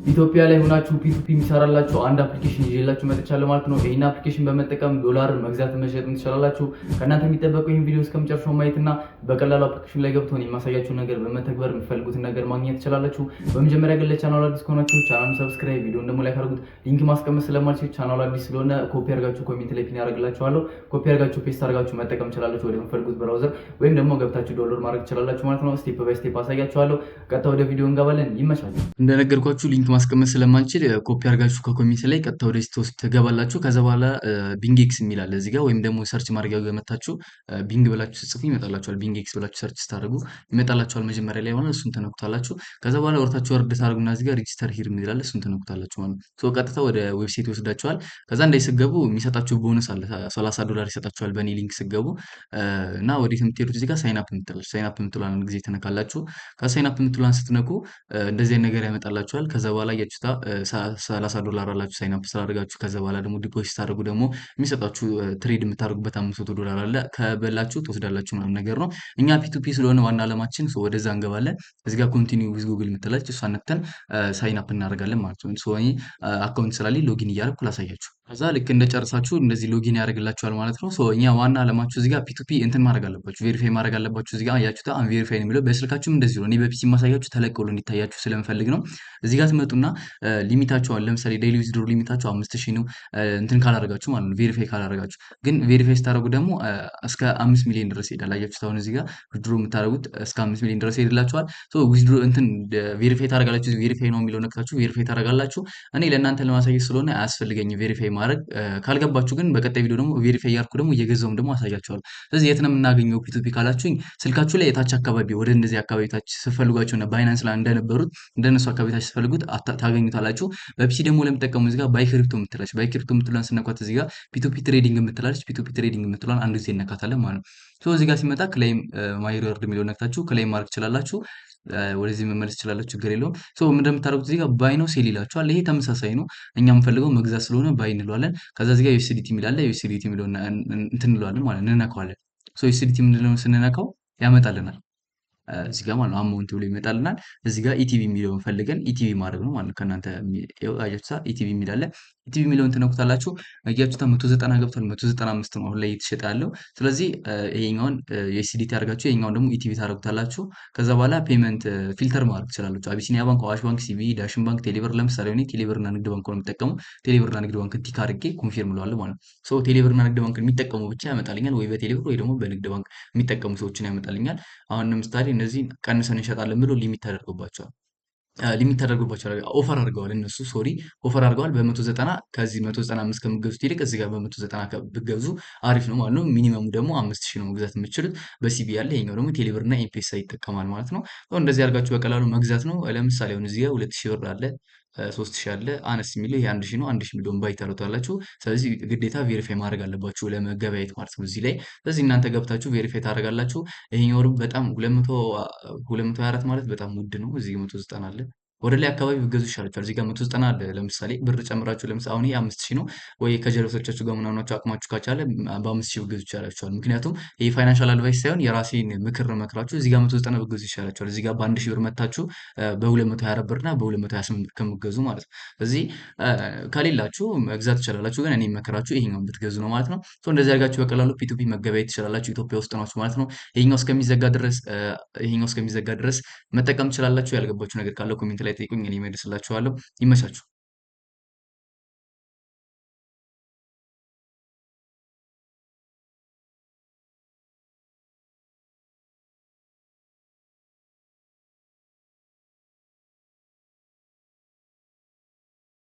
ኢትዮጵያ ላይ ሆናችሁ ፒቱፒ የሚሰራላችሁ አንድ አፕሊኬሽን ይዤላችሁ መጥቻለሁ ማለት ነው። ይሄን አፕሊኬሽን በመጠቀም ዶላር መግዛት መሸጥ ትችላላችሁ። ከእናንተ የሚጠበቀው ይህን ቪዲዮ እስከመጨረሻው ማየትና በቀላሉ አፕሊኬሽን ላይ ገብቶ የማሳያችሁ ነገር በመተግበር የምትፈልጉትን ነገር ማግኘት ትችላላችሁ። በመጀመሪያ ግን ለቻናሉ አዲስ ከሆናችሁ ቻናሉን ሰብስክራይብ፣ ቪዲዮን ደግሞ ላይክ አድርጉት። ሊንክ ማስቀመጥ ስለማልችል ቻናሉ አዲስ ስለሆነ ኮፒ አድርጋችሁ ኮሜንት ላይ ፒን ያደርግላችኋለሁ። ኮፒ አድርጋችሁ ፔስት አድርጋችሁ መጠቀም ትችላላችሁ ወደ የምትፈልጉት ብራውዘር፣ ወይም ደግሞ ገብታችሁ ዳውንሎድ ማድረግ ትችላላችሁ ማለት ነው። ስቴፕ ባይ ስቴፕ አሳያችኋለሁ። ቀጥታ ወደ ቪዲዮ እንገባለን። ይመቻችሁ። እንደነገርኳችሁ ሊንክ ማስቀመጥ ስለማልችል ኮፒ አድርጋችሁ ከኮሜንት ላይ ቀጥታ ወደ ስቶስ ትገባላችሁ። ከዛ በኋላ ቢንግ ኤክስ የሚል አለ እዚህ ጋር፣ ወይም ደግሞ ሰርች ማድረጊያው ገመታችሁ ቢንግ ብላችሁ ጽፉ ይመጣላችኋል። ቢንግ ኤክስ ብላችሁ ሰርች ስታደርጉ ይመጣላችኋል መጀመሪያ ላይ ማለት እሱን ተነኩታላችሁ። ከዛ በኋላ ወርታችሁ ወርድ ታደርጉና እዚህ ጋር ሬጂስተር ሂር የሚል አለ እሱን ተነኩታላችሁ ማለት ነው። ሶ ቀጥታ ወደ ዌብሳይት ይወስዳችኋል። ከዛ እንዳይስገቡ የሚሰጣችሁ ቦነስ አለ $30 ይሰጣችኋል በእኔ ሊንክ ስገቡ እና ወዴት የምትሄዱት እዚህ ጋር ሳይን አፕ የምትላለች ሳይን አፕ የምትሏን አንድ ጊዜ ትነካላችሁ። ከሳይን አፕ የምትሏን ስትነኩ እንደዚህ አይነት ነገር ያመጣላችኋል። ከዛ በኋላ ያችሁታ $30 አላችሁ ሳይን አፕ ስላደረጋችሁ። ከዛ በኋላ ደግሞ ዲፖዚት ታደርጉ ደግሞ የሚሰጣችሁ ትሬድ የምታደርጉበት $500 አለ። ከበላችሁ ትወስዳላችሁ ምናምን ነገር ነው። እኛ ፒቱፒ ስለሆነ ዋና አለማችን ወደዛ እንገባለን። እዚህ ጋር ኮንቲኒው ዊዝ ጉግል የምትላለች እሷን ነክተን ሳይን አፕ እናደርጋለን ማለት ነው። ሶ እኔ አካውንት ስላለኝ ሎጊን እያደረኩ ላሳያችሁ። ከዛ ልክ እንደጨረሳችሁ እንደዚህ ሎጊን ያደርግላችኋል ማለት ነው። ሶ እኛ ዋና አለማችሁ እዚህ ጋር ፒቱፒ እንትን ማድረግ አለባችሁ፣ ቬሪፋይ ማድረግ አለባችሁ። እዚህ ጋር አያችሁታ አንቬሪፋይ ነው የሚለው። በስልካችሁም እንደዚህ ነው። እኔ በፒሲ ማሳያችሁ ተለቅ ብሎ እንዲታያችሁ ስለምፈልግ ነው። እዚህ ጋር ትመጡና ሊሚታችሁ አለ። ለምሳሌ ዴይሊ ዊዝድሮ ሊሚታችሁ 5000 ነው። እንትን ካላደረጋችሁ ማለት ነው፣ ቬሪፋይ ካላደረጋችሁ። ግን ቬሪፋይ ስታደርጉ ደግሞ እስከ 5 ሚሊዮን ድረስ ይሄዳል። አያችሁት? አሁን እዚህ ጋር ዊዝድሮ የምታደርጉት እስከ 5 ሚሊዮን ድረስ ይሄድላችኋል። ሶ ዊዝድሮ እንትን ቬሪፋይ ታደርጋላችሁ። ቬሪፋይ ነው የሚለው ነክታችሁ ቬሪፋይ ታደርጋላችሁ። እኔ ለእናንተ ለማሳየት ስለሆነ አያስፈልገኝም ቬሪፋይ ማድረግ። ካልገባችሁ ግን በቀጣይ ቪዲዮ ደግሞ ቬሪፋይ ያርኩ ደግሞ እየገዛውም ደግሞ አሳያችኋለሁ። ስለዚህ የት ነው የምናገኘው ፒቱፒ ካላችሁኝ፣ ስልካችሁ ላይ የታች አካባቢ ወደ እንደዚህ አካባቢ ታች ስትፈልጓቸውና ባይናንስ ላይ እንደነበሩት እንደነሱ አካባቢ ታች ስትፈልጉት ታገኙታላችሁ። በፒሲ ደግሞ ለምጠቀሙ እዚህ ጋር ባይ ክሪፕቶ የምትላለች ባይ ክሪፕቶ የምትሏን ስነኳት እዚህ ጋር ፒቱፒ ትሬዲንግ የምትላለች ፒቱፒ ትሬዲንግ የምትሏን አንድ ጊዜ እነካታለን ማለት ነው። ሶ እዚህ ጋር ሲመጣ ክሌም ማይ ሪዋርድ የሚለው ነክታችሁ ክሌም ማድረግ ትችላላችሁ። ወደዚህ መመለስ ትችላላችሁ፣ ችግር የለውም። ሶ ምን እንደምታደርጉት እዚህ ጋር ባይ ነው ሴል ይላችኋል። ይሄ ተመሳሳይ ነው። እኛ የምንፈልገው መግዛት ስለሆነ ባይ እንለዋለን። ከዛ እዚህ ጋር ዩኤስዲቲ የሚላለ ዩኤስዲቲ የሚለውን እንትን እንለዋለን ማለት እንነካዋለን። ሶ ዩኤስዲቲ የምንለውን ስንነካው ያመጣልናል እዚህ ጋር ማለት ነው። አማውንት ብሎ ይመጣልናል። እዚህ ጋር ኢቲቪ የሚለውን ፈልገን ኢቲቪ ማድረግ ነው ማለት ነው። ከእናንተ አያችሁታ ኢቲቪ የሚላለ ኢቲቪ የሚለውን ትነኩታላችሁ። አያችሁታ 190 ገብቷል። 195 ነው አሁን ላይ እየተሸጠ ያለው። ስለዚህ ይሄኛውን የኤስዲቲ አድርጋችሁ ይሄኛውን ደግሞ ኢቲቪ ታደርጉታላችሁ። ከዛ በኋላ ፔመንት ፊልተር ማድረግ ትችላላችሁ። አቢሲኒያ ባንክ፣ አዋሽ ባንክ፣ ሲቢኢ፣ ዳሽን ባንክ፣ ቴሌብር። ለምሳሌ እኔ ቴሌብርና ንግድ ባንክ ነው የምጠቀመው። ቴሌብርና ንግድ ባንክ ቲክ አድርጌ ኮንፊርም እለዋለሁ ማለት ነው። ሶ ቴሌብርና ንግድ ባንክ የሚጠቀሙ ብቻ ያመጣልኛል፣ ወይ በቴሌብር ወይ ደግሞ በንግድ ባንክ የሚጠቀሙ ሰዎችን ያመጣልኛል። አሁን ለምሳሌ እነዚህ ቀንሰን እንሸጣለን ብሎ ሊሚት ተደርጎባቸዋል። ሊሚት ተደርጎባቸዋል ኦፈር አድርገዋል እነሱ ሶሪ ኦፈር አድርገዋል በ190 ከዚህ 195 ከምትገዙት ይልቅ እዚህ ጋር በ190 ብትገዙ አሪፍ ነው ማለት ነው። ሚኒመሙ ደግሞ 5000 ነው መግዛት የምትችሉት በሲቢ ያለ። ይሄኛው ደግሞ ቴሌብርና ኤምፔሳ ይጠቀማል ማለት ነው። እንደዚህ አድርጋችሁ በቀላሉ መግዛት ነው። ለምሳሌ አሁን እዚህ ጋር 2000 ብር አለ 3000 አለ። አነስ የሚለው ይሄ 1000 ነው። 1000 ሚሊዮን ባይ ታደርጉታላችሁ። ስለዚህ ግዴታ ቬሪፋይ ማድረግ አለባችሁ ለመገበያየት ማለት ነው እዚህ ላይ። ስለዚህ እናንተ ገብታችሁ ቬሪፋይ ታደርጋላችሁ። ይሄኛው በጣም 224 ማለት በጣም ውድ ነው። እዚህ 190 አለ። ወደ ላይ አካባቢ ብገዙ ይሻላችኋል። እዚህ ጋር 190 አለ። ለምሳሌ ብር ጨምራችሁ ለምሳሌ አሁን ይሄ 5000 ነው፣ ወይ ከጀለሶቻችሁ ጋር ምናምናችሁ አቅማችሁ ካቻለ በ5000 ብገዙ ይሻላችኋል። ምክንያቱም ይሄ ፋይናንሻል አድቫይስ ሳይሆን የራሴን ምክር ነው መክራችሁ። እዚህ ጋር 190 ብገዙ ይሻላችኋል። እዚህ ጋር በ1000 ብር መታችሁ በ224 ብር እና በ228 ብር ከምገዙ ማለት ነው። ስለዚህ ከሌላችሁ መግዛት ትችላላችሁ፣ ግን እኔ መከራችሁ ይሄኛውን ብትገዙ ነው ማለት ነው። እንደዚህ አድርጋችሁ በቀላሉ ፒቱፒ መገበያየት ትችላላችሁ። ኢትዮጵያ ውስጥ ናችሁ ማለት ነው። ይሄኛው እስከሚዘጋ ድረስ መጠቀም ትችላላችሁ። ያልገባችሁ ነገር ካለ ኮሜንት ላይ ጠይቁኝ፣ እኔ እመልስላችኋለሁ። ይመቻችሁ።